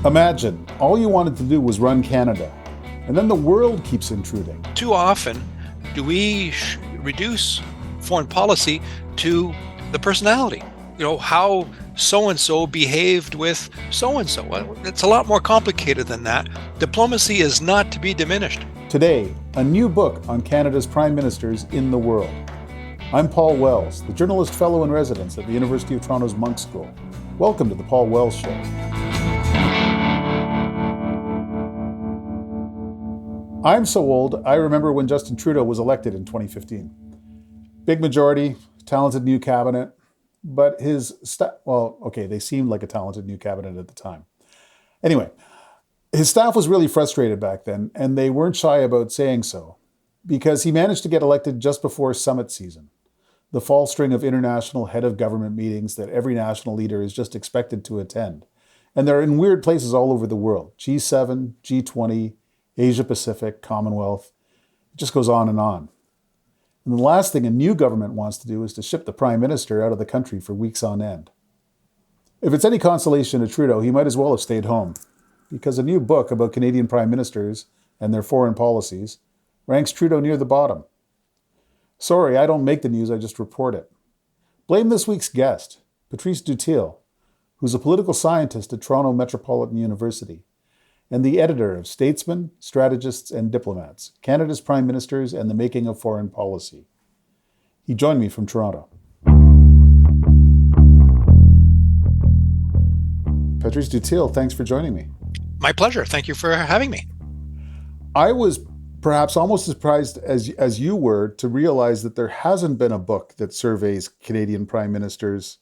Imagine, all you wanted to do was run Canada, and then the world keeps intruding. Too often do we reduce foreign policy to the personality. How so-and-so behaved with so-and-so. Well, it's a lot more complicated than that. Diplomacy is not to be diminished. Today, a new book on Canada's prime ministers in the world. I'm Paul Wells, the journalist fellow in residence at the University of Toronto's Monk School. Welcome to the Paul Wells Show. I'm so old, I remember when Justin Trudeau was elected in 2015. Big majority, talented new cabinet, but they seemed like a talented new cabinet at the time. Anyway, his staff was really frustrated back then, and they weren't shy about saying so, because he managed to get elected just before summit season, the fall string of international head of government meetings that every national leader is just expected to attend. And they're in weird places all over the world, G7, G20, Asia Pacific, Commonwealth. It just goes on. And the last thing a new government wants to do is to ship the prime minister out of the country for weeks on end. If it's any consolation to Trudeau, he might as well have stayed home, because a new book about Canadian prime ministers and their foreign policies ranks Trudeau near the bottom. Sorry, I don't make the news, I just report it. Blame this week's guest, Patrice Dutil, who's a political scientist at Toronto Metropolitan University and the editor of Statesmen, Strategists, and Diplomats, Canada's Prime Ministers and the Making of Foreign Policy. He joined me from Toronto. Patrice Dutil, thanks for joining me. My pleasure. Thank you for having me. I was perhaps almost as surprised as you were to realize that there hasn't been a book that surveys Canadian Prime Ministers'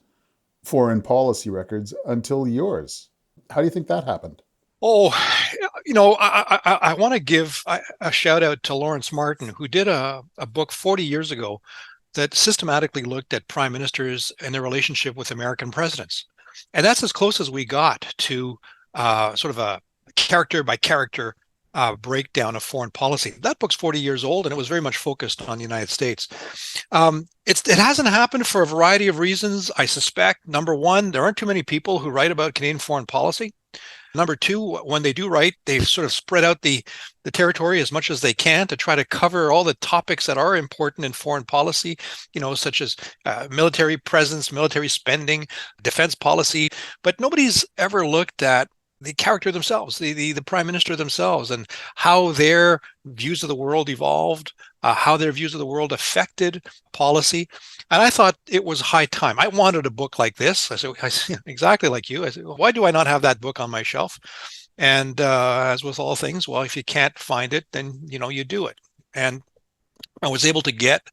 foreign policy records until yours. How do you think that happened? Oh, I want to give a shout out to Lawrence Martin, who did a book 40 years ago that systematically looked at prime ministers and their relationship with American presidents. And that's as close as we got to sort of a character by character breakdown of foreign policy. That book's 40 years old, and it was very much focused on the United States. It hasn't happened for a variety of reasons. I suspect, number one, there aren't too many people who write about Canadian foreign policy. Number two, when they do write, they sort of spread out the territory as much as they can to try to cover all the topics that are important in foreign policy, such as military presence, military spending, defense policy. But nobody's ever looked at the character themselves, the prime minister themselves, and how their views of the world evolved, how their views of the world affected policy. And I thought it was high time. I wanted a book like this. I said, exactly like you. I said, why do I not have that book on my shelf? And as with all things, well, if you can't find it, then, you do it. And I was able to get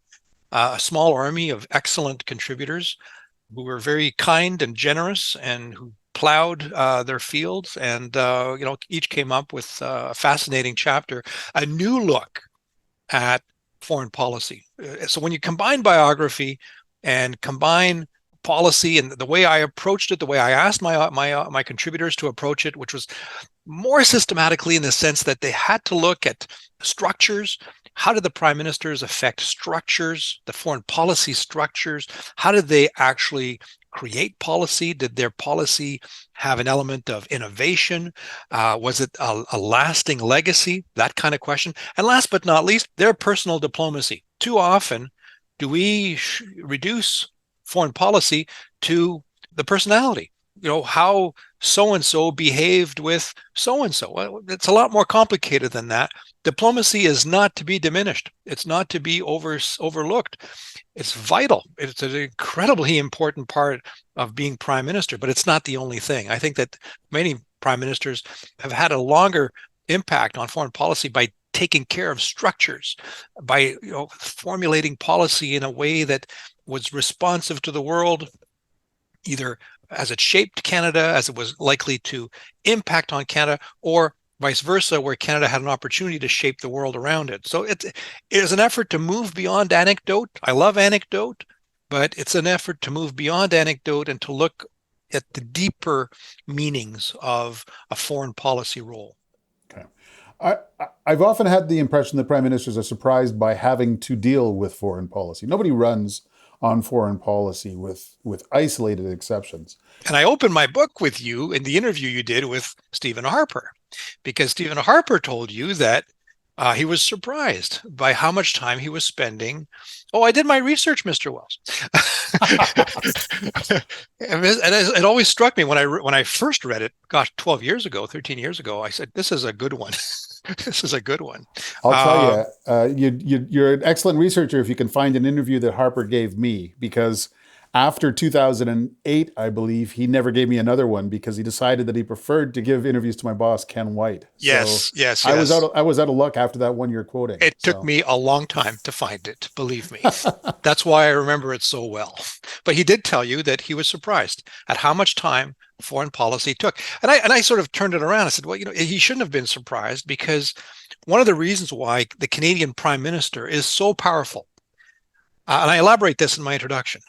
a small army of excellent contributors who were very kind and generous and who plowed their fields, and each came up with a fascinating chapter, a new look at foreign policy. So when you combine biography and combine policy, and the way I approached it, the way I asked my contributors to approach it, which was more systematically in the sense that they had to look at structures. How did the prime ministers affect structures, the foreign policy structures? How did they actually create policy? Did their policy have an element of innovation? Was it a lasting legacy? That kind of question. And last but not least, their personal diplomacy. Too often do we reduce foreign policy to the personality. How so-and-so behaved with so-and-so. Well, it's a lot more complicated than that. Diplomacy is not to be diminished. It's not to be overlooked. It's vital. It's an incredibly important part of being prime minister, but it's not the only thing. I think that many prime ministers have had a longer impact on foreign policy by taking care of structures, by formulating policy in a way that was responsive to the world, either as it shaped Canada, as it was likely to impact on Canada, or vice versa, where Canada had an opportunity to shape the world around it. So it is an effort to move beyond anecdote. I love anecdote, but it's an effort to move beyond anecdote and to look at the deeper meanings of a foreign policy role. Okay. I've often had the impression that prime ministers are surprised by having to deal with foreign policy. Nobody runs on foreign policy with isolated exceptions. And I opened my book with you in the interview you did with Stephen Harper, because Stephen Harper told you that he was surprised by how much time he was spending. Oh, I did my research, Mr. Wells. And it always struck me when I first read it, gosh, 12 years ago, 13 years ago, I said, this is a good one. This is a good one. I'll tell you, you're an excellent researcher if you can find an interview that Harper gave me, because after 2008, I believe, he never gave me another one because he decided that he preferred to give interviews to my boss, Ken White. Yes, So yes, I was yes. out of luck after that one you're quoting. It took So me a long time to find it, believe me. That's why I remember it so well. But he did tell you that he was surprised at how much time foreign policy took. And I sort of turned it around. I said, well, he shouldn't have been surprised, because one of the reasons why the Canadian Prime Minister is so powerful, and I elaborate this in my introduction,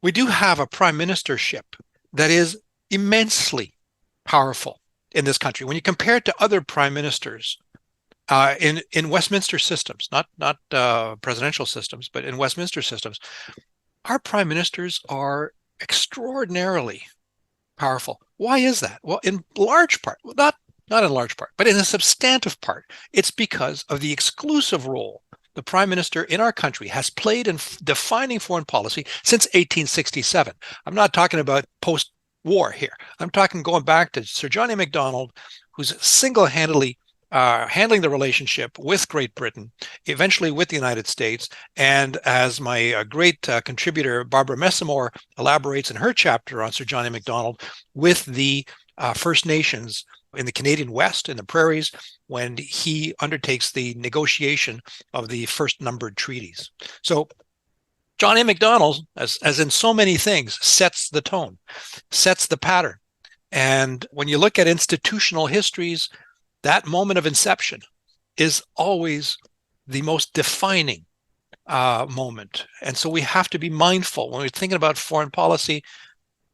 we do have a prime ministership that is immensely powerful in this country. When you compare it to other prime ministers in Westminster systems, not presidential systems, but in Westminster systems, our prime ministers are extraordinarily powerful. Why is that? Well, in large part, well, not in large part, but in a substantive part, it's because of the exclusive role the prime minister in our country has played in defining foreign policy since 1867. I'm not talking about post-war here. I'm talking going back to Sir John A. Macdonald, who's single-handedly handling the relationship with Great Britain, eventually with the United States. And as my great contributor, Barbara Messamore, elaborates in her chapter on Sir John A. Macdonald, with the First Nations in the Canadian West, in the prairies, when he undertakes the negotiation of the first numbered treaties. So John A. Macdonald, as in so many things, sets the tone, sets the pattern. And when you look at institutional histories, that moment of inception is always the most defining moment. And so we have to be mindful when we're thinking about foreign policy.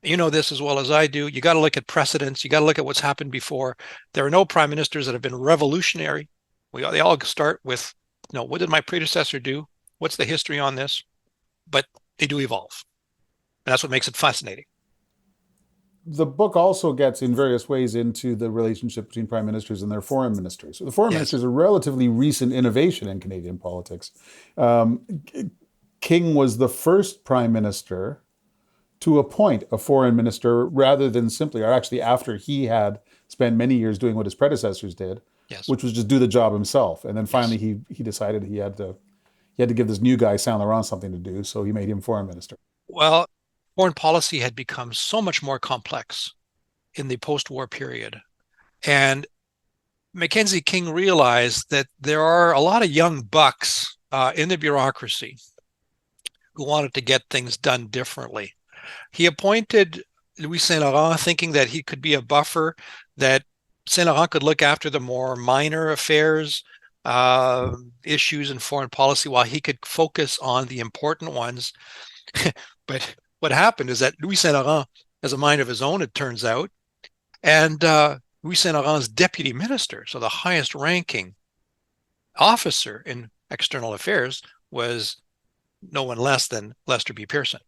You know this as well as I do. You got to look at precedents. You got to look at what's happened before. There are no prime ministers that have been revolutionary. They all start with, what did my predecessor do? What's the history on this? But they do evolve. And that's what makes it fascinating. the book also gets in various ways into the relationship between prime ministers and their foreign ministers. So the foreign minister Yes. is a relatively recent innovation in Canadian politics. Um, King was the first prime minister to appoint a foreign minister rather than simply, or actually after he had spent many years doing what his predecessors did, Yes. which was just do the job himself. And then Yes. finally he decided he had to give this new guy Saint Laurent something to do, so he made him foreign minister. Well, foreign policy had become so much more complex in the post-war period. And Mackenzie King realized that there are a lot of young bucks in the bureaucracy who wanted to get things done differently. He appointed Louis Saint Laurent, thinking that he could be a buffer, that Saint Laurent could look after the more minor affairs, issues in foreign policy, while he could focus on the important ones. But what happened is that Louis Saint Laurent has a mind of his own, it turns out. And Louis Saint Laurent's deputy minister, so the highest ranking officer in external affairs, was no one less than Lester B. Pearson.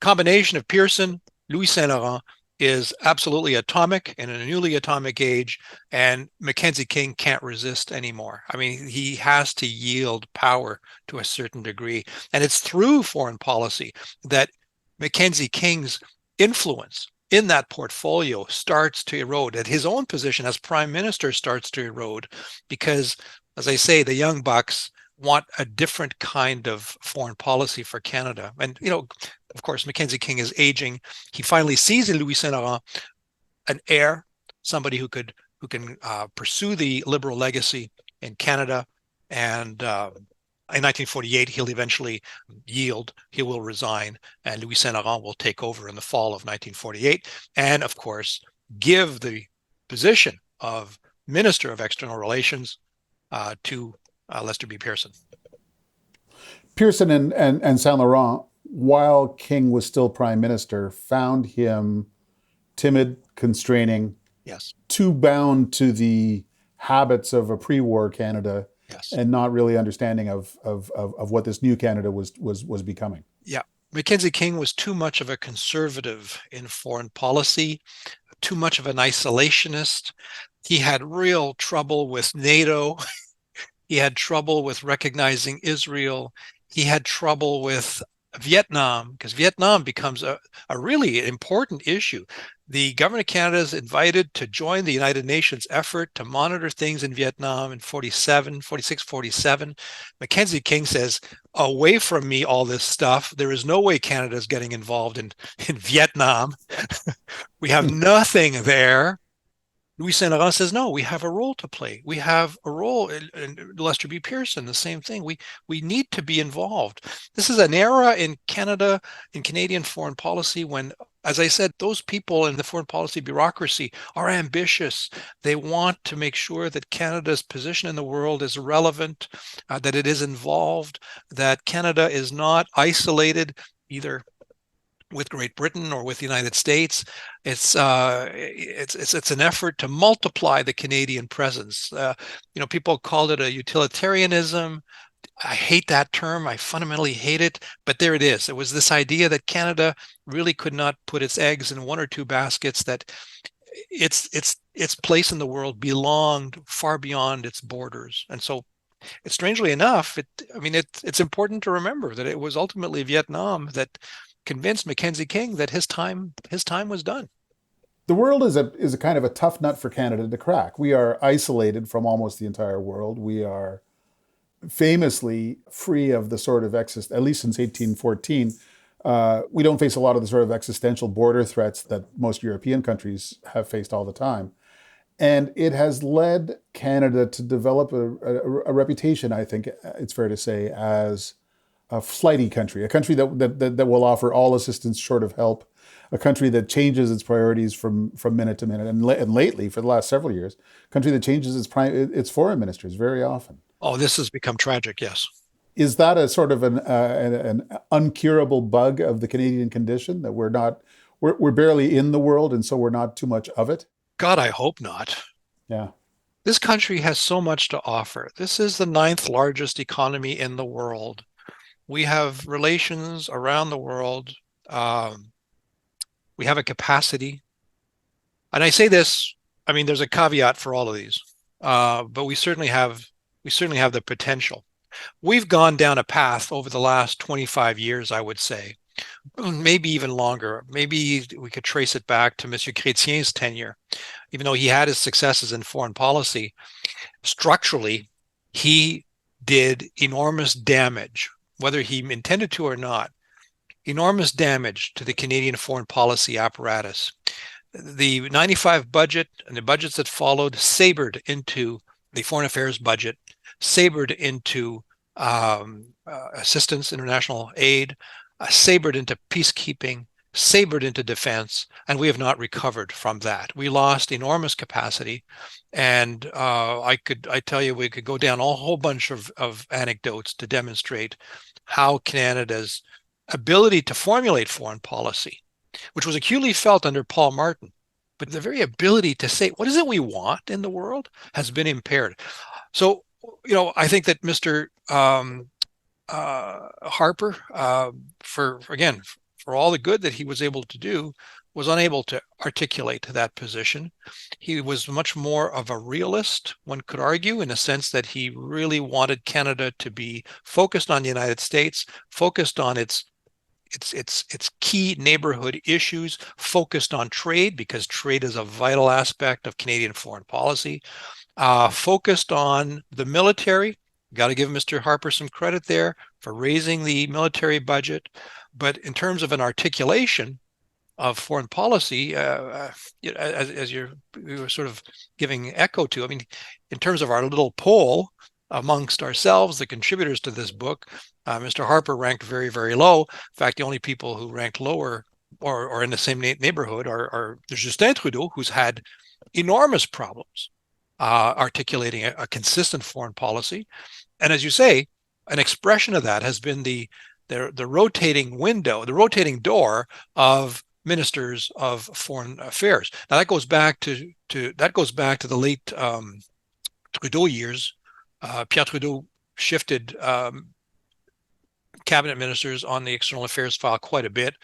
Combination of Pearson, Louis Saint Laurent is absolutely atomic in a newly atomic age, and Mackenzie King can't resist anymore. I mean, he has to yield power to a certain degree. And it's through foreign policy that Mackenzie King's influence in that portfolio starts to erode, that his own position as prime minister starts to erode, because, as I say, the young bucks want a different kind of foreign policy for Canada. And, of course, Mackenzie King is aging. He finally sees in Louis Saint Laurent an heir, somebody who can pursue the Liberal legacy in Canada. And in 1948, he'll eventually yield. He will resign, and Louis Saint Laurent will take over in the fall of 1948, and of course give the position of Minister of External Relations to Lester B. Pearson. Pearson and Saint Laurent, while King was still prime minister, found him timid, constraining, Yes. too bound to the habits of a pre-war Canada, Yes. and not really understanding of what this new Canada was becoming. Yeah. Mackenzie King was too much of a conservative in foreign policy, too much of an isolationist. He had real trouble with NATO. He had trouble with recognizing Israel. He had trouble with Vietnam, because Vietnam becomes a really important issue. The government of Canada is invited to join the United Nations effort to monitor things in Vietnam in 47, 46, 47. Mackenzie King says, away from me, all this stuff. There is no way Canada is getting involved in Vietnam. We have nothing there. Louis Saint Laurent says, no, we have a role to play. We have a role. And Lester B. Pearson, the same thing. We need to be involved. This is an era in Canada, in Canadian foreign policy, when, as I said, those people in the foreign policy bureaucracy are ambitious. They want to make sure that Canada's position in the world is relevant, that it is involved, that Canada is not isolated either with Great Britain or with the United States. It's an effort to multiply the Canadian presence. People called it a utilitarianism. I hate that term. I fundamentally hate it, but there it is. It was this idea that Canada really could not put its eggs in one or two baskets, that its place in the world belonged far beyond its borders. And so, strangely enough, it's important to remember that it was ultimately Vietnam that convinced Mackenzie King that his time was done. The world is a kind of a tough nut for Canada to crack. We are isolated from almost the entire world. We are famously free of the sort of at least since 1814, we don't face a lot of the sort of existential border threats that most European countries have faced all the time. And it has led Canada to develop a reputation, I think it's fair to say, as a flighty country, a country that will offer all assistance short of help, a country that changes its priorities from minute to minute, and lately, for the last several years, a country that changes its foreign ministers very often. Oh, this has become tragic, yes. Is that a sort of an uncurable bug of the Canadian condition, that we're barely in the world, and so we're not too much of it? God, I hope not. Yeah. This country has so much to offer. This is the 9th largest economy in the world. We have relations around the world. We have a capacity. And I say this, there's a caveat for all of these, but we certainly have the potential. We've gone down a path over the last 25 years, I would say, maybe even longer. Maybe we could trace it back to Monsieur Chrétien's tenure. Even though he had his successes in foreign policy, structurally, he did enormous damage, whether he intended to or not, enormous damage to the Canadian foreign policy apparatus. The 95 budget and the budgets that followed sabered into the foreign affairs budget, sabered into assistance, international aid, sabered into peacekeeping, sabered into defense, and we have not recovered from that. We lost enormous capacity, and I tell you, we could go down a whole bunch of anecdotes to demonstrate how Canada's ability to formulate foreign policy, which was acutely felt under Paul Martin, but the very ability to say, what is it we want in the world, has been impaired. So, I think that Mr. Harper, for all the good that he was able to do, was unable to articulate that position. He was much more of a realist, one could argue, in a sense that he really wanted Canada to be focused on the United States, focused on its key neighborhood issues, focused on trade, because trade is a vital aspect of Canadian foreign policy, focused on the military. Got to give Mr. Harper some credit there for raising the military budget. But in terms of an articulation of foreign policy, as you were sort of giving echo to, in terms of our little poll amongst ourselves, the contributors to this book, Mr. Harper ranked very, very low. In fact, the only people who ranked lower or in the same neighborhood are Justin Trudeau, who's had enormous problems articulating a consistent foreign policy. And as you say, an expression of that has been the rotating window, the rotating door of ministers of foreign affairs. Now that goes back to the late Trudeau years, Pierre Trudeau shifted cabinet ministers on the external affairs file quite a bit,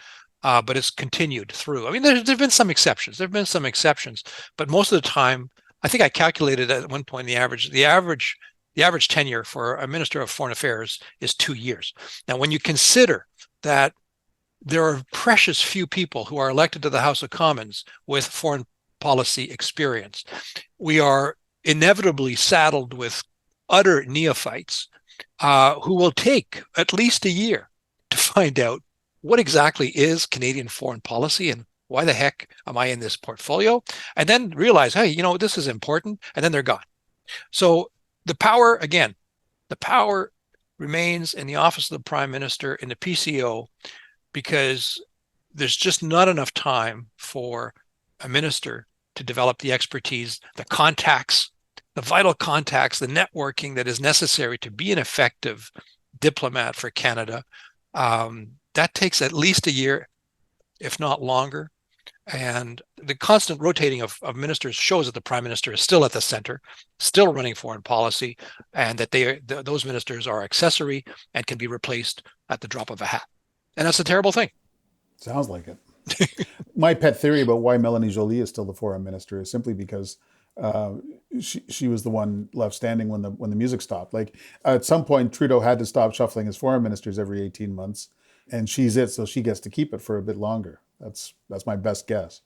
but it's continued through. I mean, there've been some exceptions. There've been some exceptions, but most of the time, I think I calculated at one point the average tenure for a minister of foreign affairs is 2 years. Now, when you consider that there are precious few people who are elected to the House of Commons with foreign policy experience, we are inevitably saddled with utter neophytes who will take at least a year to find out what exactly is Canadian foreign policy and why the heck am I in this portfolio, and then realize, hey, this is important, and then they're gone. So the power remains in the office of the Prime Minister, in the PCO, because there's just not enough time for a minister to develop the expertise, the contacts, the vital contacts, the networking that is necessary to be an effective diplomat for Canada. That takes at least a year, if not longer. And the constant rotating of ministers shows that the Prime Minister is still at the center, still running foreign policy, and that those ministers are accessory and can be replaced at the drop of a hat. And that's a terrible thing. Sounds like it. My pet theory about why Melanie Joly is still the foreign minister is simply because she was the one left standing when the music stopped. Like at some point, Trudeau had to stop shuffling his foreign ministers every 18 months, and she's it, so she gets to keep it for a bit longer. That's my best guess.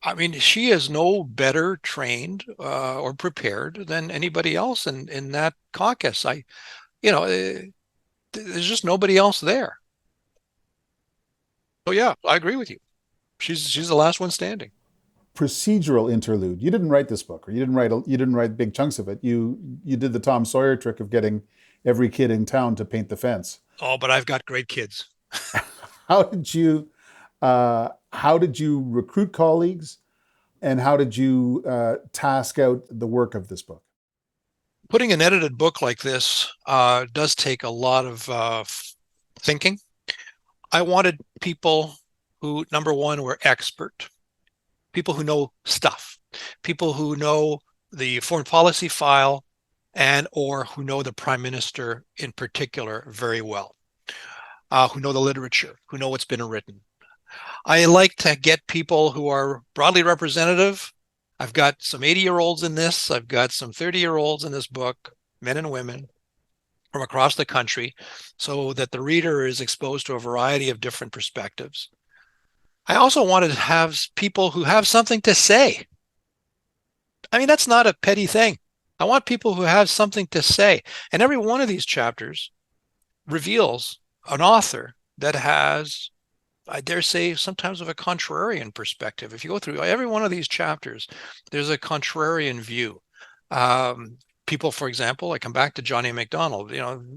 I mean, she is no better trained or prepared than anybody else in that caucus. There's just nobody else there. So yeah, I agree with you. She's the last one standing. Procedural interlude. You didn't write this book, or you didn't write big chunks of it. You did the Tom Sawyer trick of getting every kid in town to paint the fence. Oh, but I've got great kids. How did you recruit colleagues, and how did you task out the work of this book? Putting an edited book like this does take a lot of thinking. I wanted people who, number one, were expert, people who know stuff, people who know the foreign policy file or who know the Prime Minister in particular very well, who know the literature, who know what's been written. I like to get people who are broadly representative. I've got some 80-year-olds in this. I've got some 30-year-olds in this book, men and women from across the country, so that the reader is exposed to a variety of different perspectives. I also wanted to have people who have something to say. I mean, that's not a petty thing. I want people who have something to say. And every one of these chapters reveals an author that has, I dare say, sometimes of a contrarian perspective. If you go through every one of these chapters, there's a contrarian view. People, for example, I come back to John A. Macdonald.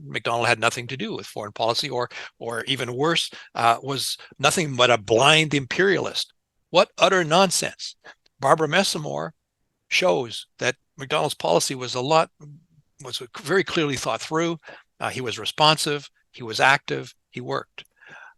Macdonald had nothing to do with foreign policy, or even worse, was nothing but a blind imperialist. What utter nonsense! Barbara Messamore shows that Macdonald's policy was very clearly thought through. He was responsive. He was active. He worked.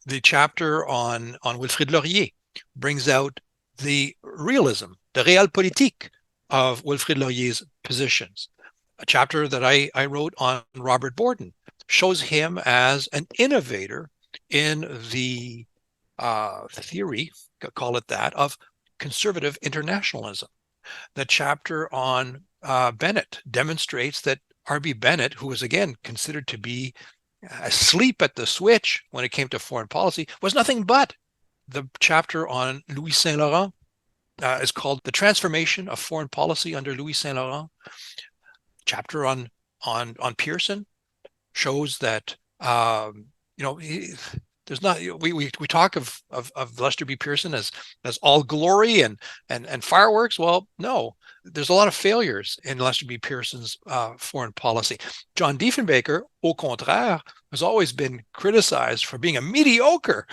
The chapter on Wilfrid Laurier brings out the realism, the realpolitik of Wilfrid Laurier's positions. A chapter that I wrote on Robert Borden shows him as an innovator in the theory, call it that, of conservative internationalism. The chapter on Bennett demonstrates that R.B. Bennett, who was again considered to be asleep at the switch when it came to foreign policy, was nothing but. The chapter on Louis Saint Laurent is called The Transformation of Foreign Policy under Louis Saint Laurent. Chapter on Pearson shows that there's not, we talk of Lester B. Pearson as all glory and fireworks. Well, no, there's a lot of failures in Lester B. Pearson's foreign policy. John Diefenbaker, au contraire, has always been criticized for being a mediocre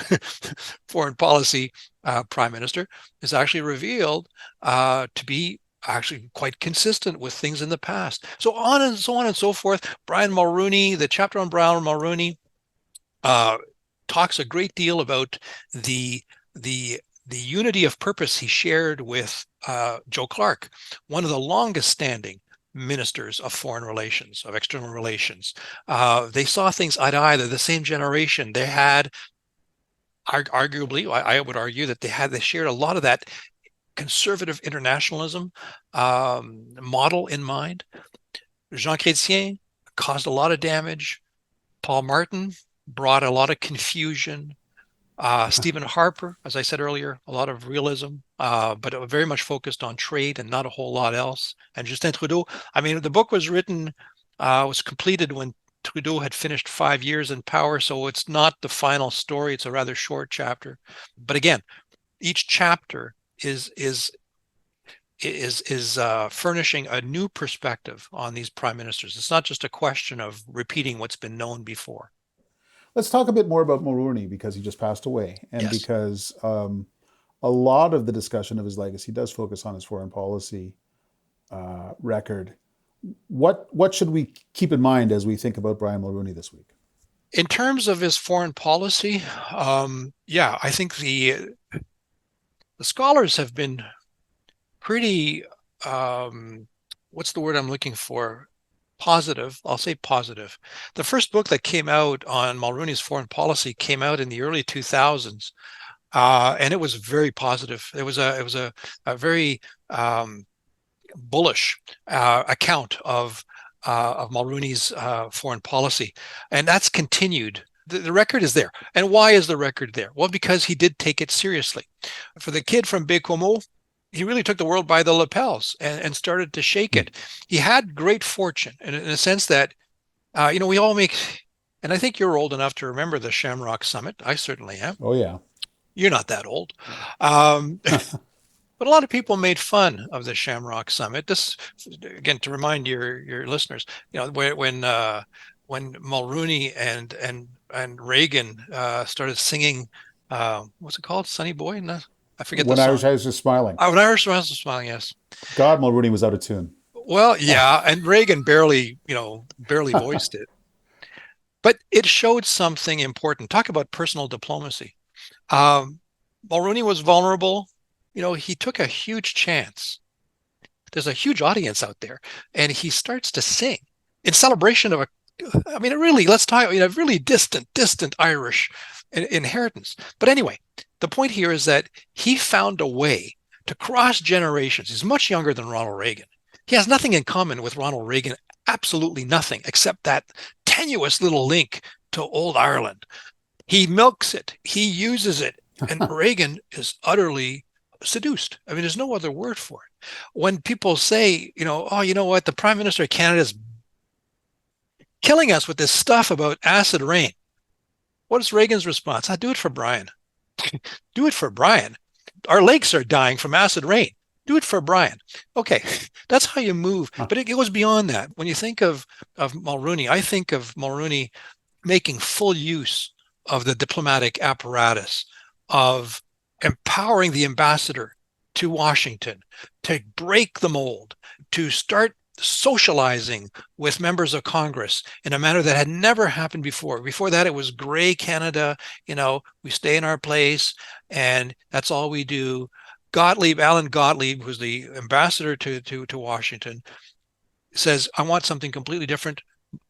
foreign policy prime minister, is actually revealed to be actually quite consistent with things in the past. So on and so on and so forth. Brian Mulroney, the chapter on Brian Mulroney talks a great deal about the unity of purpose he shared with Joe Clark, one of the longest standing ministers of foreign relations, of external relations. They saw things eye to eye. They're the same generation. They had, arguably, I would argue that they shared a lot of that conservative internationalism model in mind. Jean Chrétien caused a lot of damage. Paul Martin brought a lot of confusion. Stephen Harper, as I said earlier, a lot of realism, but it was very much focused on trade and not a whole lot else. And Justin Trudeau, I mean, the book was written, was completed when Trudeau had finished 5 years in power, so it's not the final story. It's a rather short chapter. But again, each chapter is furnishing a new perspective on these prime ministers. It's not just a question of repeating what's been known before. Let's talk a bit more about Mulroney because he just passed away, and Yes. because a lot of the discussion of his legacy does focus on his foreign policy record. What should we keep in mind as we think about Brian Mulroney this week? In terms of his foreign policy, I think the scholars have been pretty, what's the word I'm looking for? Positive. I'll say positive. The first book that came out on Mulroney's foreign policy came out in the early 2000s, and it was very positive. It was a very bullish account of Mulroney's foreign policy, and that's continued. The record is there. And why is the record there? Well, because he did take it seriously. For the kid from Bécomo, he really took the world by the lapels and started to shake it. He had great fortune in a sense that, we all make, and I think you're old enough to remember the Shamrock Summit. I certainly am. Oh, yeah. You're not that old. But a lot of people made fun of the Shamrock Summit. This, again, to remind your listeners, when Mulroney and Reagan started singing, what's it called? Sunny Boy? No, I forget the When song. Irish Eyes Are Smiling. When Irish Eyes Are Smiling, yes. God, Mulroney was out of tune. Well, yeah, and Reagan barely voiced it. But it showed something important. Talk about personal diplomacy. Mulroney was vulnerable. He took a huge chance. There's a huge audience out there, and he starts to sing in celebration of let's talk, really distant Irish inheritance. But anyway, the point here is that he found a way to cross generations. He's much younger than Ronald Reagan. He has nothing in common with Ronald Reagan, absolutely nothing, except that tenuous little link to old Ireland. He milks it, he uses it, and Reagan is utterly seduced. I mean, there's no other word for it. When people say, oh, you know what, the Prime Minister of Canada is killing us with this stuff about acid rain. What is Reagan's response? I do it for Brian. Do it for Brian. Our lakes are dying from acid rain. Do it for Brian. Okay, that's how you move. But it goes beyond that. When you think of Mulroney, I think of Mulroney making full use of the diplomatic apparatus, of empowering the ambassador to Washington to break the mold, to start socializing with members of Congress in a manner that had never happened before. Before that, it was gray Canada, we stay in our place and that's all we do. Alan Gottlieb, who's the ambassador to Washington, says, I want something completely different.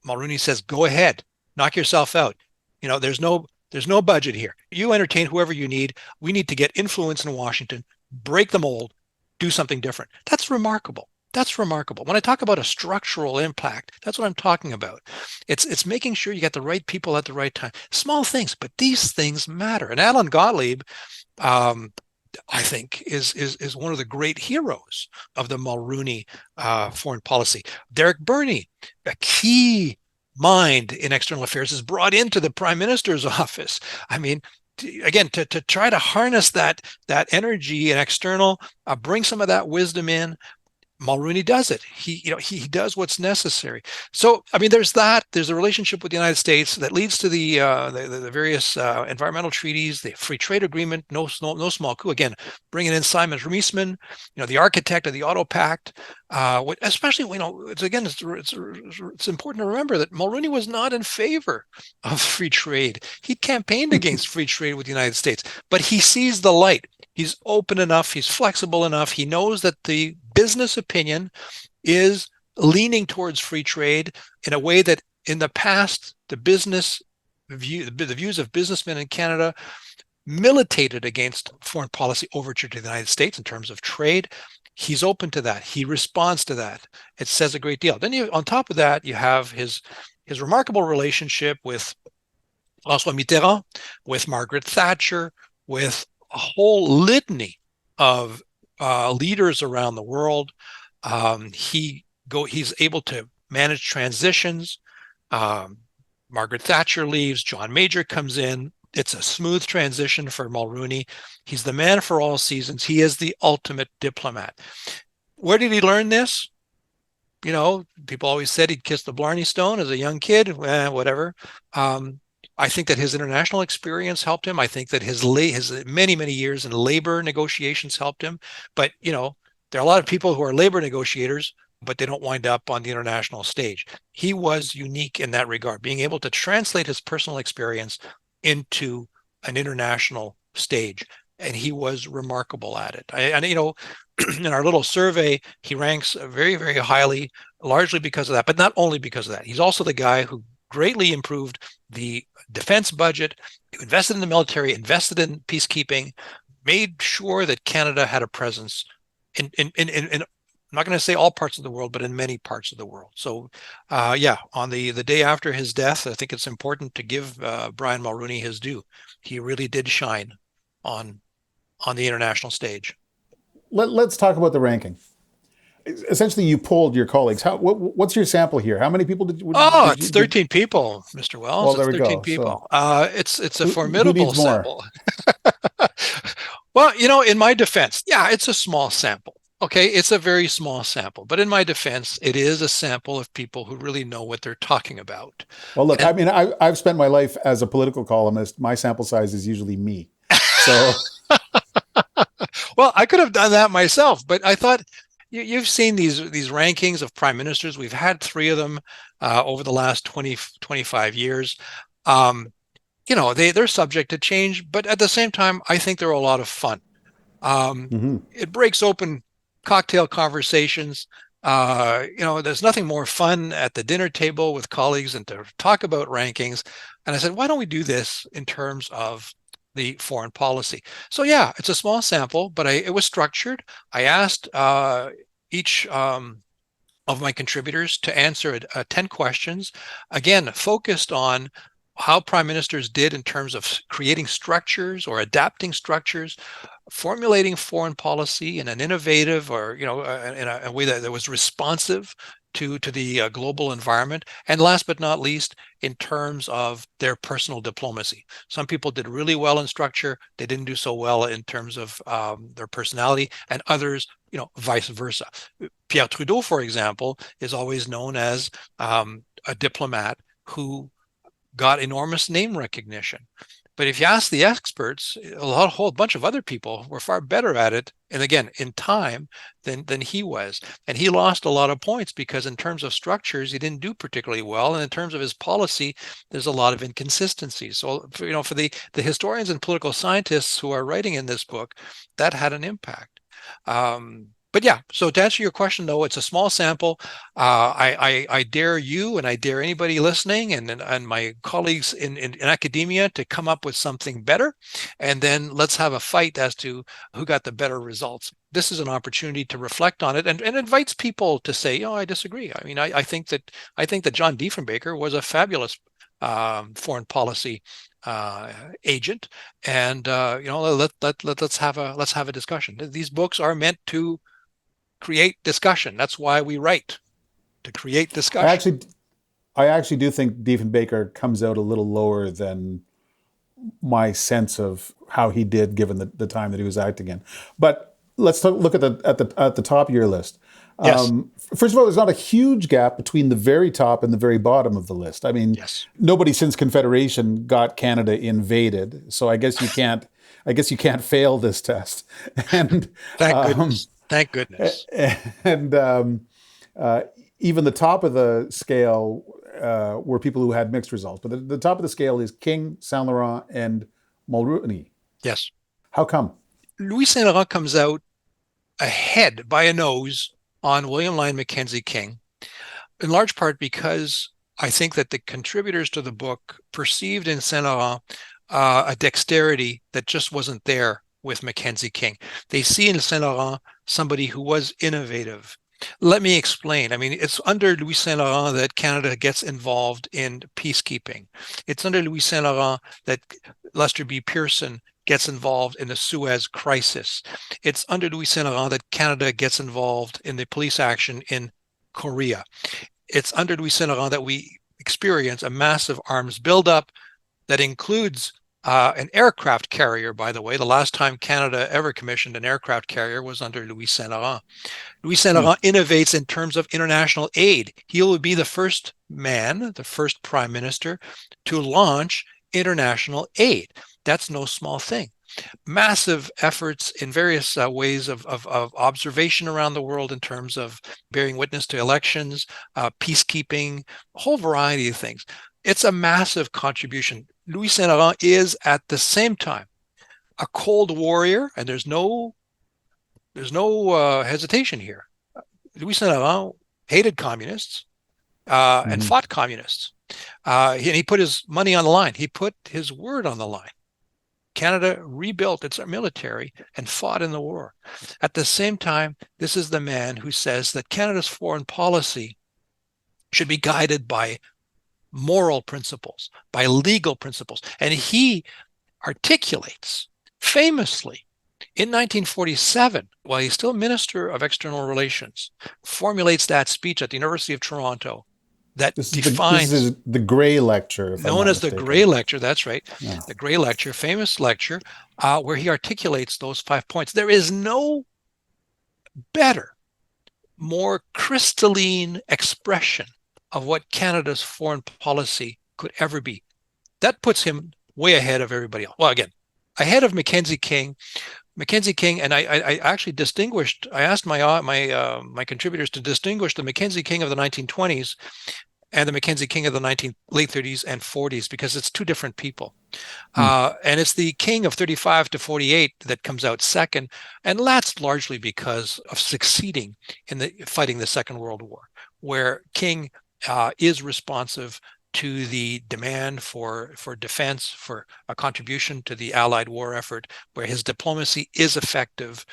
Mulroney says, go ahead, knock yourself out. There's no budget here. You entertain whoever you need. We need to get influence in Washington, break the mold, do something different. That's remarkable. That's remarkable. When I talk about a structural impact, that's what I'm talking about. It's making sure you get the right people at the right time. Small things, but these things matter. And Alan Gottlieb, I think, is one of the great heroes of the Mulroney foreign policy. Derek Burney, a key mind in external affairs, is brought into the Prime Minister's office. I mean, again, to try to harness that energy and external, bring some of that wisdom in. Mulroney does it. He does what's necessary. So, I mean, there's that. There's a relationship with the United States that leads to the various environmental treaties, the free trade agreement, no small coup. Again, bringing in Simon Reisman, the architect of the Auto Pact. Especially, it's important to remember that Mulroney was not in favor of free trade. He campaigned against free trade with the United States, but he sees the light. He's open enough. He's flexible enough. He knows that the business opinion is leaning towards free trade in a way that in the past, the views of businessmen in Canada militated against foreign policy overture to the United States in terms of trade. He's open to that. He responds to that. It says a great deal. Then on top of that, you have his remarkable relationship with François Mitterrand, with Margaret Thatcher, with a whole litany of leaders around the world. He's able to manage transitions. Margaret Thatcher leaves, John Major comes in. It's a smooth transition for Mulroney. He's the man for all seasons. He is the ultimate diplomat. Where did he learn this? You know, people always said he'd kissed the Blarney Stone as a young kid. Whatever. I think that his international experience helped him. I think that his many, many years in labor negotiations helped him. But, you know, there are a lot of people who are labor negotiators, but they don't wind up on the international stage. He was unique in that regard, being able to translate his personal experience into an international stage. And he was remarkable at it. And, you know, in our little survey, he ranks very, very highly, largely because of that, but not only because of that. He's also the guy who greatly improved the defense budget, invested in the military, invested in peacekeeping, made sure that Canada had a presence in I'm not going to say all parts of the world, but in many parts of the world. So, on the day after his death, I think it's important to give Brian Mulroney his due. He really did shine on the international stage. Let's talk about the ranking. Essentially, you polled your colleagues. What's your sample here? How many people did you? It's 13 people, Mr. Wells. Well, there It's we 13 go. people. So, It's a who formidable needs more? sample. Well, you know, in my defense, yeah, it's a small sample. Okay, it's a very small sample, but in my defense, it is a sample of people who really know what they're talking about. Well, look, And I mean, I've spent my life as a political columnist. My sample size is usually me. So, well, I could have done that myself, but I thought you've seen these rankings of prime ministers. We've had three of them over the last 25 years. You know, they're subject to change, but at the same time, I think they're a lot of fun. mhm. It breaks open cocktail conversations. You know, there's nothing more fun at the dinner table with colleagues than to talk about rankings. And I said, why don't we do this in terms of the foreign policy? So yeah, it's a small sample, but it was structured. I asked each of my contributors to answer 10 questions, again, focused on how prime ministers did in terms of creating structures or adapting structures, formulating foreign policy in an innovative or, you know, in a way that was responsive to the global environment, and last but not least, in terms of their personal diplomacy. Some people did really well in structure; they didn't do so well in terms of their personality, and others, you know, vice versa. Pierre Trudeau, for example, is always known as a diplomat who got enormous name recognition. But if you ask the experts, a whole bunch of other people were far better at it, and again, in time, than he was. And he lost a lot of points because in terms of structures, he didn't do particularly well. And in terms of his policy, there's a lot of inconsistencies. So, you know, for the historians and political scientists who are writing in this book, that had an impact. But yeah, so to answer your question, though, it's a small sample. I dare you and I dare anybody listening and my colleagues in academia to come up with something better. And then let's have a fight as to who got the better results. This is an opportunity to reflect on it and invites people to say, oh, I disagree. I mean, I think that John Diefenbaker was a fabulous foreign policy agent, and you know, let's have a discussion. These books are meant to create discussion. That's why we write, to create I discussion. actually, I actually do think Diefenbaker comes out a little lower than my sense of how he did given the time that he was acting in. But let's look at the top of your list. Yes. First of all, there's not a huge gap between the very top and the very bottom of the list. I mean, Yes. nobody since Confederation got Canada invaded, so I guess you can't. I guess you can't fail this test. And Thank um, goodness. Thank goodness. and uh, even the top of the scale were people who had mixed results. But the top of the scale is King, Saint Laurent, and Mulroney. Yes. How come? Louis Saint Laurent comes out ahead by a nose on William Lyon Mackenzie King. in large part because I think that the contributors to the book perceived in Saint Laurent a dexterity that just wasn't there with Mackenzie King. They see in Saint Laurent somebody who was innovative. Let me explain. I mean, it's under Louis Saint Laurent that Canada gets involved in peacekeeping. It's under Louis Saint Laurent that Lester B. Pearson gets involved in the Suez crisis. It's under Louis Saint Laurent that Canada gets involved in the police action in Korea. It's under Louis Saint Laurent that we experience a massive arms buildup that includes an aircraft carrier, by the way. The last time Canada ever commissioned an aircraft carrier was under Louis Saint Laurent. Louis Saint Hmm. Laurent innovates in terms of international aid. He will be the first man, the first prime minister to launch international aid. That's no small thing. Massive efforts in various ways of observation around the world in terms of bearing witness to elections, peacekeeping, a whole variety of things. It's a massive contribution. Louis Saint Laurent is at the same time a cold warrior, and there's no hesitation here. Louis Saint Laurent hated communists and Hmm. fought communists. And he put his money on the line. He put his word on the line. Canada rebuilt its military and fought in the war. At the same time, this is the man who says that Canada's foreign policy should be guided by moral principles, by legal principles. And he articulates famously in 1947, while he's still Minister of External Relations, formulates that speech at the University of Toronto that This defines, is the Gray Lecture, if I'm known not as the Gray mistaken. Lecture, that's right, Yeah. the Gray Lecture, famous lecture, where he articulates those 5 points. There is no better, more crystalline expression of what Canada's foreign policy could ever be. That puts him way ahead of everybody else. Well, again, ahead of Mackenzie King. Mackenzie King, and I actually distinguished. I asked my contributors to distinguish the Mackenzie King of the 1920s and the Mackenzie King of the late 30s and 40s because it's two different people. Hmm. And it's the King of 35 to 48 that comes out second, and that's largely because of succeeding in the fighting the Second World War, where King is responsive to the demand for defense, for a contribution to the Allied war effort, where his diplomacy is effective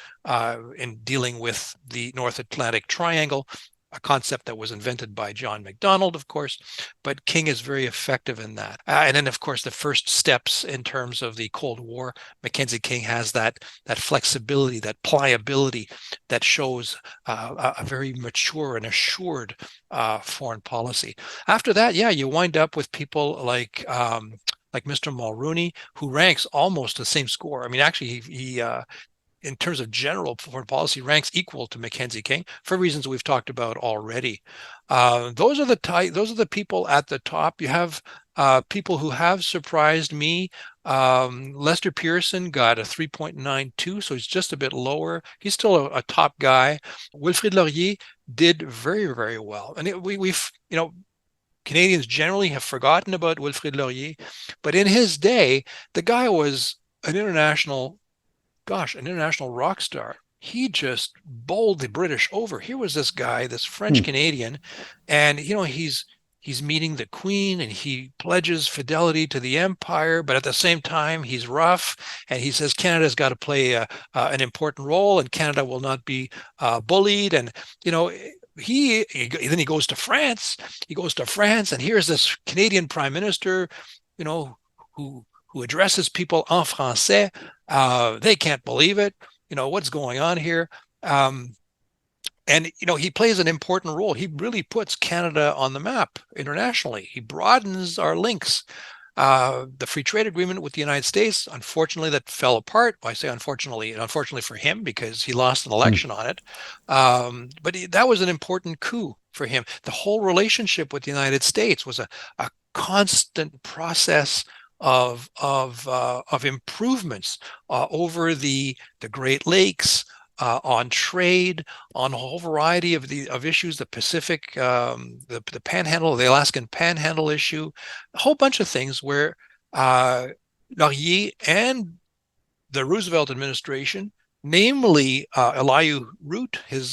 in dealing with the North Atlantic Triangle, a concept that was invented by John MacDonald, of course, but King is very effective in that. And then, of course, the first steps in terms of the Cold War, Mackenzie King has that flexibility, that pliability that shows a very mature and assured foreign policy. After that, yeah, you wind up with people like Mr. Mulroney, who ranks almost the same score. I mean, actually, he in terms of general foreign policy, ranks equal to Mackenzie King for reasons we've talked about already. Those are the people at the top. You have people who have surprised me. Lester Pearson got a 3.92, so he's just a bit lower. He's still a top guy. Wilfrid Laurier did very, very well, and we've Canadians generally have forgotten about Wilfrid Laurier, but in his day, the guy was an international rock star. He just bowled the British over. Here was this guy, this French Hmm. Canadian, and he's meeting the Queen and he pledges fidelity to the Empire, but at the same time he's rough and he says Canada's got to play an important role and Canada will not be bullied. And you know, then he goes to France. He goes to France, and here's this Canadian Prime Minister, you know, who addresses people en français. They can't believe it. You know, what's going on here? Um, and he plays an important role. He really puts Canada on the map internationally. He broadens our links. The free trade agreement with the United States, unfortunately, that fell apart. Well, I say unfortunately, and unfortunately for him because he lost an Hmm. election on it. But that was an important coup for him. The whole relationship with the United States was a constant process of improvements over the Great Lakes, on trade, on a whole variety of issues, the Pacific, the Panhandle, the Alaskan Panhandle issue, a whole bunch of things where Laurier and the Roosevelt administration namely Elihu Root, his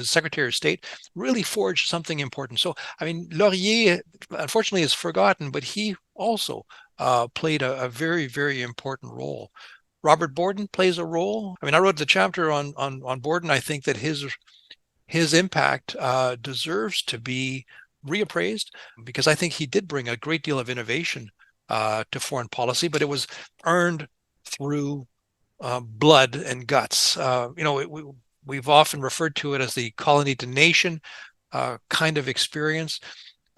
Secretary of State, really forged something important. So, I mean, Laurier, unfortunately, is forgotten, but he also played a very, very important role. Robert Borden plays a role. I mean, I wrote the chapter on Borden. I think that his impact deserves to be reappraised, because I think he did bring a great deal of innovation to foreign policy, but it was earned through blood and guts. We've often referred to it as the colony to nation kind of experience.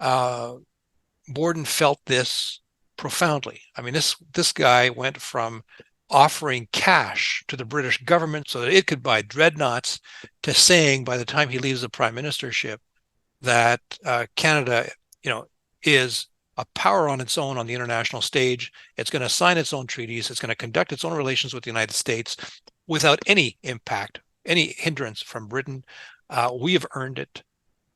Borden felt this profoundly. I mean, this guy went from offering cash to the British government so that it could buy dreadnoughts to saying, by the time he leaves the prime ministership, that Canada, is a power on its own on the international stage. It's going to sign its own treaties. It's going to conduct its own relations with the United States without any impact, any hindrance from Britain. We have earned it.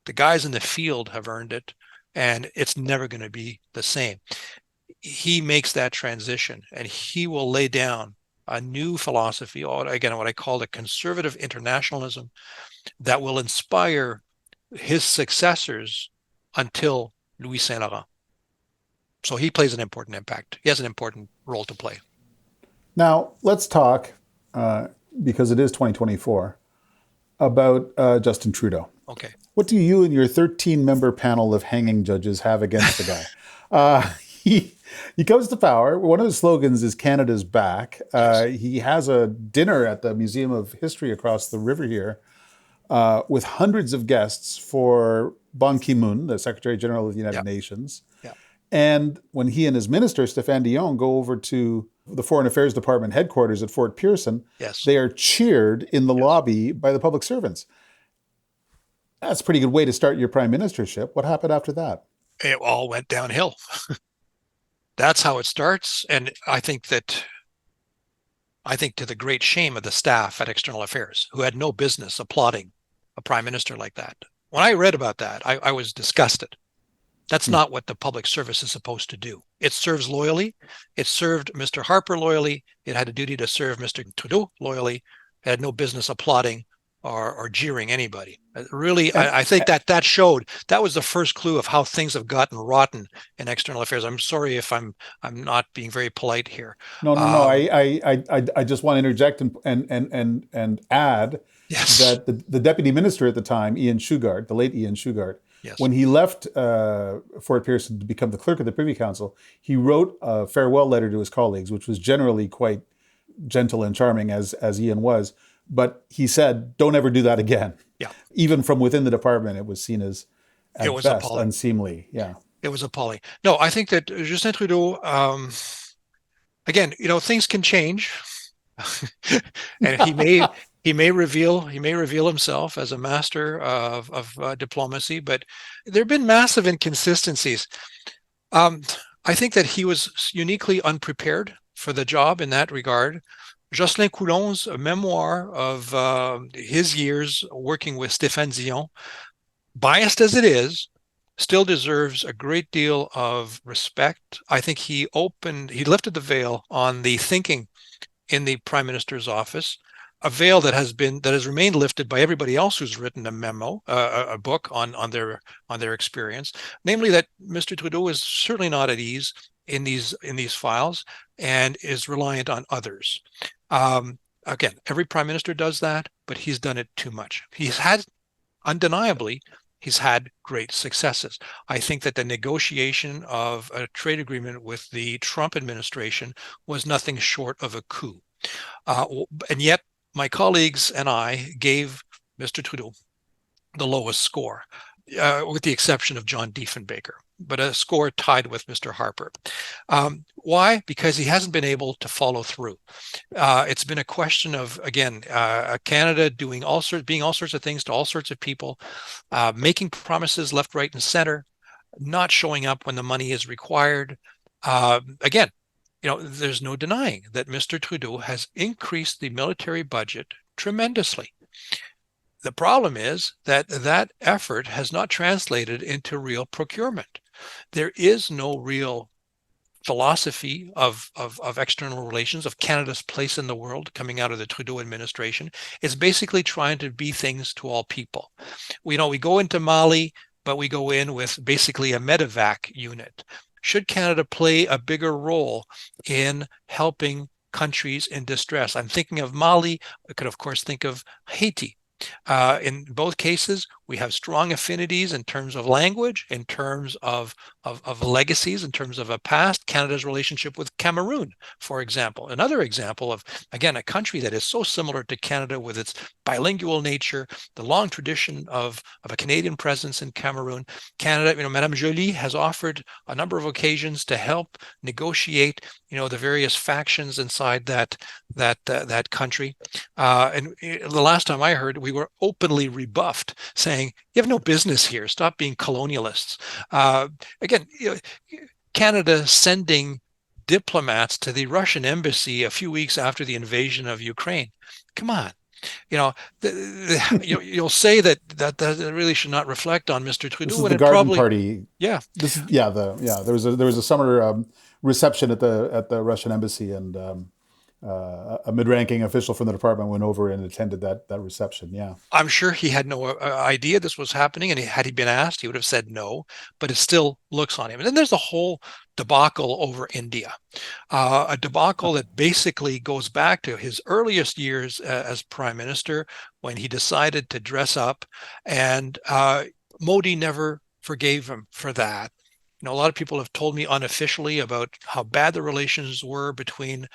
The guys in the field have earned it, and it's never going to be the same. He makes that transition, and he will lay down a new philosophy, again, what I call a conservative internationalism, that will inspire his successors until Louis Saint Laurent. So he plays an important impact. He has an important role to play. Now, let's talk, because it is 2024, about Justin Trudeau. Okay. What do you and your 13-member panel of hanging judges have against the guy? He comes to power. One of his slogans is Canada's back. He has a dinner at the Museum of History across the river here with hundreds of guests for Ban Ki-moon, the Secretary General of the United Nations. Yeah. And when he and his minister, Stéphane Dion, go over to the Foreign Affairs Department headquarters at Fort Pearson, they are cheered in the lobby by the public servants. That's a pretty good way to start your prime ministership. What happened after that? It all went downhill. That's how it starts. And I think to the great shame of the staff at External Affairs, who had no business applauding a prime minister like that. When I read about that, I was disgusted. That's not what the public service is supposed to do. It serves loyally. It served Mr. Harper loyally. It had a duty to serve Mr. Trudeau loyally. It had no business applauding or jeering anybody. Really, I think that showed, that was the first clue of how things have gotten rotten in external affairs. I'm sorry if I'm not being very polite here. No. I just want to interject and add that the deputy minister at the time, Ian Shugart, the late Ian Shugart, when he left Fort Pearson to become the clerk of the Privy Council, he wrote a farewell letter to his colleagues, which was generally quite gentle and charming, as Ian was. But he said, don't ever do that again. Yeah. Even from within the department, it was seen as at best appalling. Unseemly. Yeah. It was appalling. No, I think that Justin Trudeau, again, things can change. And he may reveal himself as a master of diplomacy, but there have been massive inconsistencies. I think that he was uniquely unprepared for the job in that regard. Jocelyn Coulon's memoir of his years working with Stéphane Dion, biased as it is, still deserves a great deal of respect. I think he lifted the veil on the thinking in the Prime Minister's office, a veil that has remained lifted by everybody else who's written a memo, a book on their experience, namely that Mr. Trudeau is certainly not at ease in these files and is reliant on others. Again, every prime minister does that, but he's done it too much. Undeniably, he's had great successes. I think that the negotiation of a trade agreement with the Trump administration was nothing short of a coup. And yet, my colleagues and I gave Mr. Trudeau the lowest score, with the exception of John Diefenbaker, but a score tied with Mr. Harper. Why? Because he hasn't been able to follow through. It's been a question of, again, Canada being all sorts of things to all sorts of people, making promises left, right, and center, not showing up when the money is required. Again, there's no denying that Mr. Trudeau has increased the military budget tremendously. The problem is that effort has not translated into real procurement. There is no real philosophy of external relations, of Canada's place in the world coming out of the Trudeau administration, is basically trying to be things to all people. We go into Mali, but we go in with basically a medevac unit. Should Canada play a bigger role in helping countries in distress? I'm thinking of Mali. I could, of course, think of Haiti. In both cases, we have strong affinities in terms of language, in terms of legacies, in terms of a past. Canada's relationship with Cameroon, for example, another example of, again, a country that is so similar to Canada with its bilingual nature, the long tradition of a Canadian presence in Cameroon. Canada, Madame Joly has offered a number of occasions to help negotiate, the various factions inside that country. And the last time I heard, we were openly rebuffed, saying, "You have no business here. Stop being colonialists." Again, Canada sending diplomats to the Russian embassy a few weeks after the invasion of Ukraine. Come on. You'll say that really should not reflect on Mr. This Trudeau, is and the it garden probably, party. yeah. This is there was a summer reception at the Russian embassy, and a mid-ranking official from the department went over and attended that reception. Yeah. I'm sure he had no idea this was happening, and had he been asked, he would have said no, but it still looks on him. And then there's the whole debacle over India, a debacle that basically goes back to his earliest years as prime minister, when he decided to dress up, and Modi never forgave him for that. A lot of people have told me unofficially about how bad the relations were between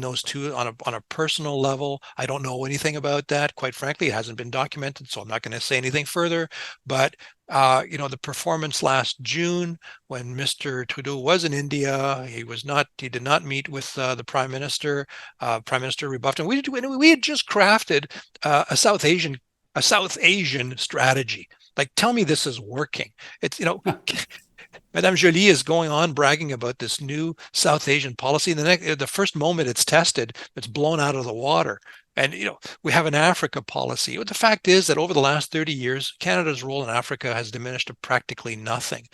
those two on a personal level. I don't know anything about that. Quite frankly, it hasn't been documented, so I'm not going to say anything further. But the performance last June, when Mr. Trudeau was in India, he did not meet with the Prime Minister. Prime Minister rebuffed him. We had just crafted a South Asian strategy. Like, tell me this is working. It's Madame Joly is going on bragging about this new South Asian policy. The first moment it's tested, it's blown out of the water. And we have an Africa policy. But the fact is that over the last 30 years, Canada's role in Africa has diminished to practically nothing.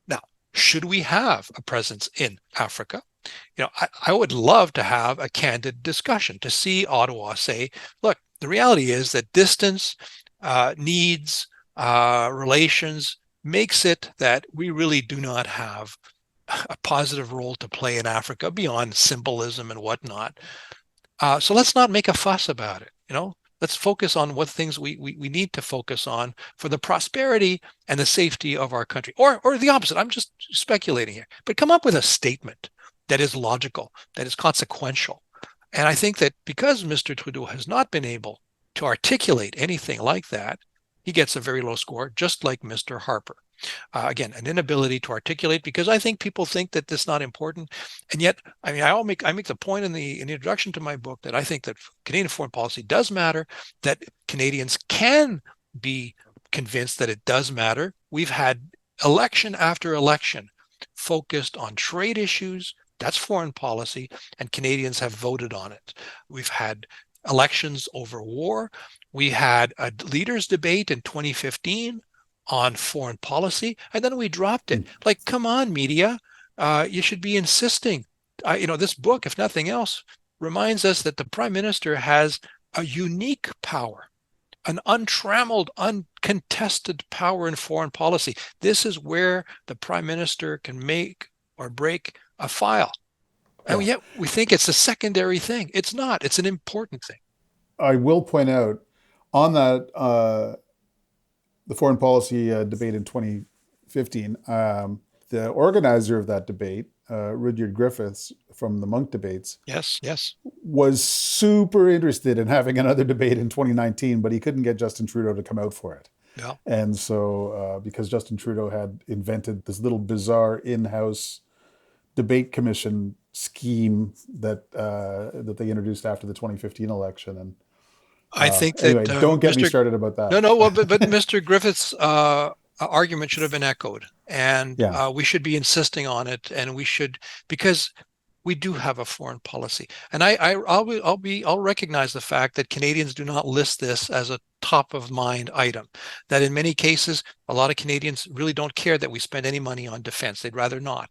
Now, should we have a presence in Africa? I would love to have a candid discussion to see Ottawa say, look, the reality is that distance, needs, relations makes it that we really do not have a positive role to play in Africa beyond symbolism and whatnot. So let's not make a fuss about it. Let's focus on what things we need to focus on for the prosperity and the safety of our country, or the opposite. I'm just speculating here, but come up with a statement that is logical, that is consequential. And I think that because Mr. Trudeau has not been able to articulate anything like that, he gets a very low score, just like Mr. Harper. Again, an inability to articulate, because I think people think that this is not important. And yet, I make the point in the introduction to my book that I think that Canadian foreign policy does matter, that Canadians can be convinced that it does matter. We've had election after election focused on trade issues. That's foreign policy, and Canadians have voted on it. We've had elections over war. We had a leaders' debate in 2015 on foreign policy, and then we dropped it. Like, come on, media, you should be insisting. This book, if nothing else, reminds us that the Prime Minister has a unique power, an untrammeled, uncontested power in foreign policy. This is where the Prime Minister can make or break a file. And yet we think it's a secondary thing. It's not. It's an important thing. I will point out on that the foreign policy debate in 2015, the organizer of that debate, Rudyard Griffiths from the Monk debates, yes, was super interested in having another debate in 2019, but he couldn't get Justin Trudeau to come out for it. Yeah. And so because Justin Trudeau had invented this little bizarre in-house debate commission scheme that they introduced after the 2015 election. And I think that anyway, don't get me started about that. No. Well, but Mr. Griffith's argument should have been echoed, and we should be insisting on it. And we should, because we do have a foreign policy, and I'll recognize the fact that Canadians do not list this as a top of mind item. That in many cases, a lot of Canadians really don't care that we spend any money on defense; they'd rather not.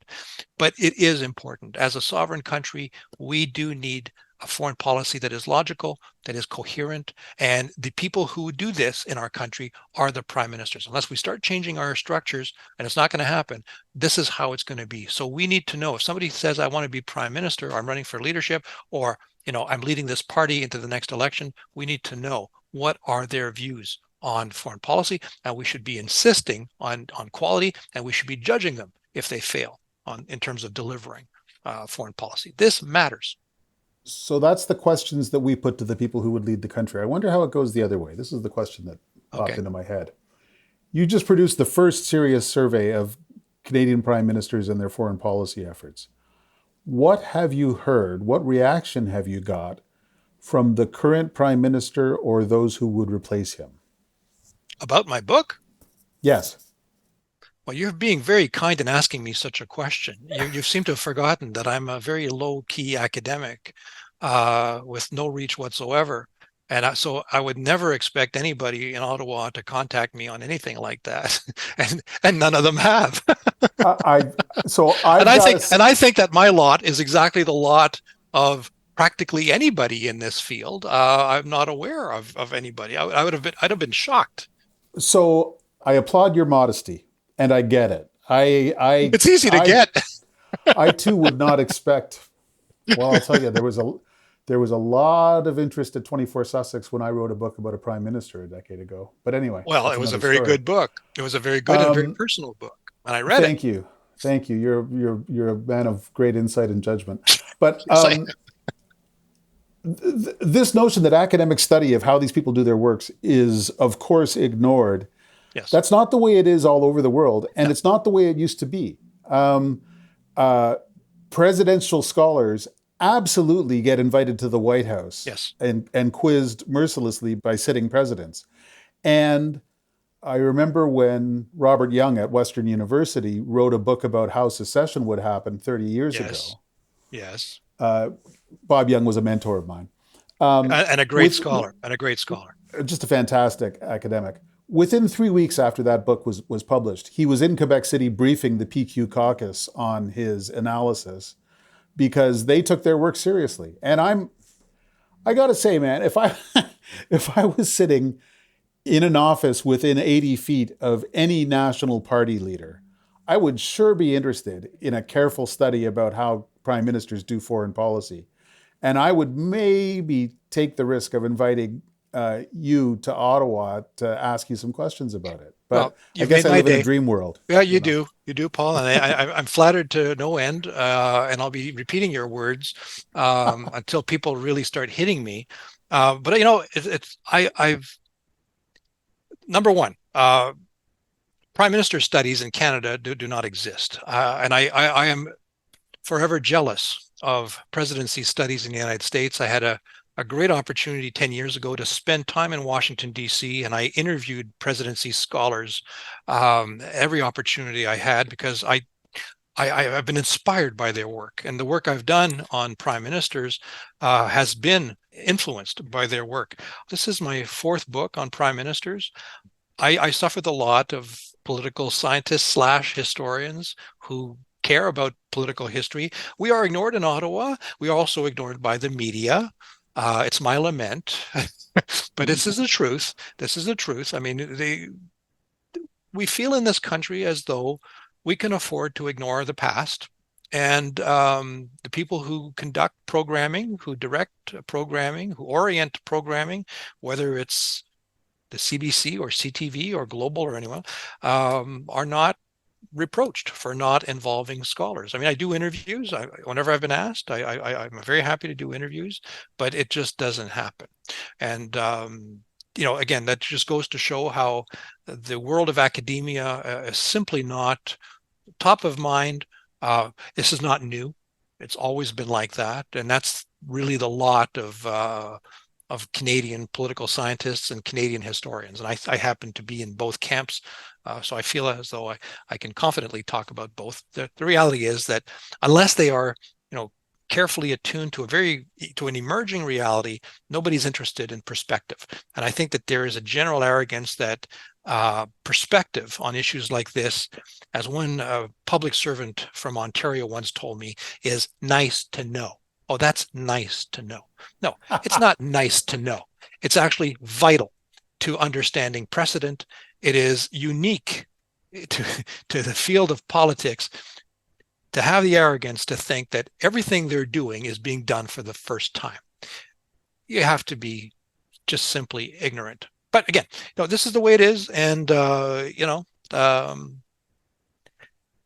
But it is important. As a sovereign country, we do need a foreign policy that is logical, that is coherent, and the people who do this in our country are the prime ministers. Unless we start changing our structures, and it's not going to happen, this is how it's going to be. So we need to know if somebody says, I want to be prime minister, or I'm running for leadership, or I'm leading this party into the next election, we need to know what are their views on foreign policy, and we should be insisting on quality, and we should be judging them if they fail in terms of delivering foreign policy. This matters. So that's the questions that we put to the people who would lead the country. I wonder how it goes the other way. This is the question that popped Okay. into my head. You just produced the first serious survey of Canadian prime ministers and their foreign policy efforts. What have you heard? What reaction have you got from the current prime minister or those who would replace him? About my book? Yes. Well, you're being very kind in asking me such a question. You seem to have forgotten that I'm a very low-key academic with no reach whatsoever. And so I would never expect anybody in Ottawa to contact me on anything like that. And none of them have. I so I've And I got think a, and I think that my lot is exactly the lot of practically anybody in this field. I'm not aware of anybody. I'd have been shocked. so I applaud your modesty, and I get it. It's easy to I get. I too would not expect. Well, I'll tell you, there was a lot of interest at 24 Sussex when I wrote a book about a prime minister a decade ago. But anyway, Well, that's it was a another very story. good book. It was a very good and very Um, personal book, and I read it. Thank you, thank you. You're a man of great insight and judgment. But Yes, this notion that academic study of how these people do their works is, of course, ignored. yes, That's not the way it is all over the world, and no, it's not the way it used to be. Uh, Presidential scholars absolutely get invited to the White House yes, and quizzed mercilessly by sitting presidents. And I remember when Robert Young at Western University wrote a book about how secession would happen 30 years yes, ago. yes, Uh, Bob Young was a mentor of mine. and a great With scholar, and a great scholar. just a fantastic academic. Within 3 weeks after that book was published, he was in Quebec City briefing the PQ caucus on his analysis because they took their work seriously. And I got to say, man, if I if I was sitting in an office within 80 feet of any national party leader, I would sure be interested in a careful study about how prime ministers do foreign policy. And I would maybe take the risk of inviting you to Ottawa to ask you some questions about it. Well, But I you've guess made I my live in a day. dream world, Yeah, you know. you do, Paul, and I'm flattered to no end, and I'll be repeating your words until people really start hitting me. But I've number one, prime minister studies in Canada do not exist, and I am forever jealous of presidency studies in the United States. I had a great opportunity 10 years ago to spend time in Washington, D.C., and I interviewed presidency scholars every opportunity I had because I've been inspired by their work. And the work I've done on prime ministers has been influenced by their work. This is my fourth book on prime ministers. I suffer the lot of political scientists slash historians who care about political history. We are ignored in Ottawa. We are also ignored by the media. It's my lament, but this is the truth. This is the truth. I mean, we feel in this country as though we can afford to ignore the past. And the people who conduct programming, who direct programming, who orient programming, whether it's the CBC or CTV or Global or anyone, are not reproached for not involving scholars. I mean, I do interviews. Whenever I've been asked, I'm very happy to do interviews, but it just doesn't happen. And again, that just goes to show how the world of academia is simply not top of mind. This is not new. It's always been like that, and that's really the lot of Canadian political scientists and Canadian historians. And I happen to be in both camps. So I feel as though I can confidently talk about both. The reality is that unless they are, you know, carefully attuned to an emerging reality. Nobody's interested in perspective. And I think that there is a general arrogance that perspective on issues like this, as one public servant from Ontario once told me, is nice to know. Oh, that's nice to know. No, it's not nice to know. It's actually vital to understanding precedent. It is unique to the field of politics to have the arrogance to think that everything they're doing is being done for the first time. You have to be just simply ignorant. But again, this is the way it is. And,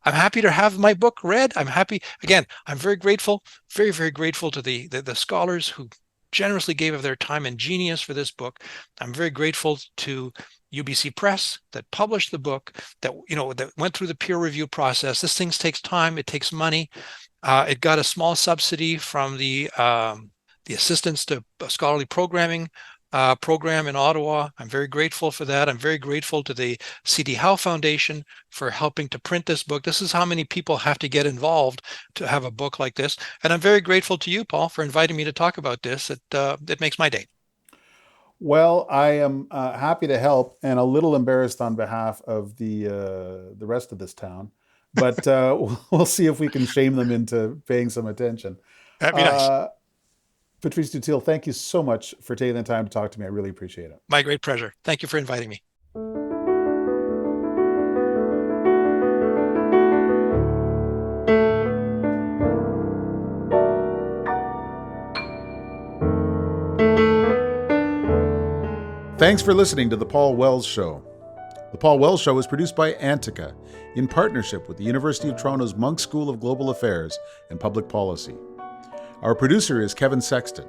I'm happy to have my book read. I'm happy. Again, I'm very grateful, very, very grateful to the scholars who generously gave of their time and genius for this book. I'm very grateful to UBC Press that published the book, that went through the peer review process. This thing takes time. It takes money. It got a small subsidy from the Assistance to Scholarly Programming program in Ottawa. I'm very grateful for that. I'm very grateful to the C.D. Howe Foundation for helping to print this book. This is how many people have to get involved to have a book like this. And I'm very grateful to you, Paul, for inviting me to talk about this. It makes my day. Well, I am happy to help, and a little embarrassed on behalf of the rest of this town. But we'll see if we can shame them into paying some attention. That'd be nice. Patrice Dutil, thank you so much for taking the time to talk to me. I really appreciate it. My great pleasure. Thank you for inviting me. Thanks for listening to The Paul Wells Show. The Paul Wells Show is produced by Antica in partnership with the University of Toronto's Munk School of Global Affairs and Public Policy. Our producer is Kevin Sexton.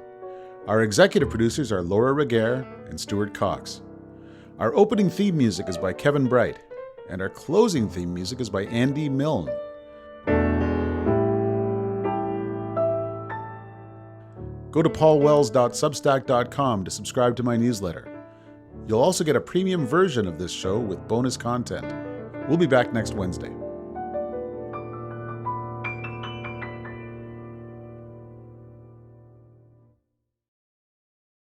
Our executive producers are Laura Reguer and Stuart Cox. Our opening theme music is by Kevin Bright, and our closing theme music is by Andy Milne. Go to paulwells.substack.com to subscribe to my newsletter. You'll also get a premium version of this show with bonus content. We'll be back next Wednesday.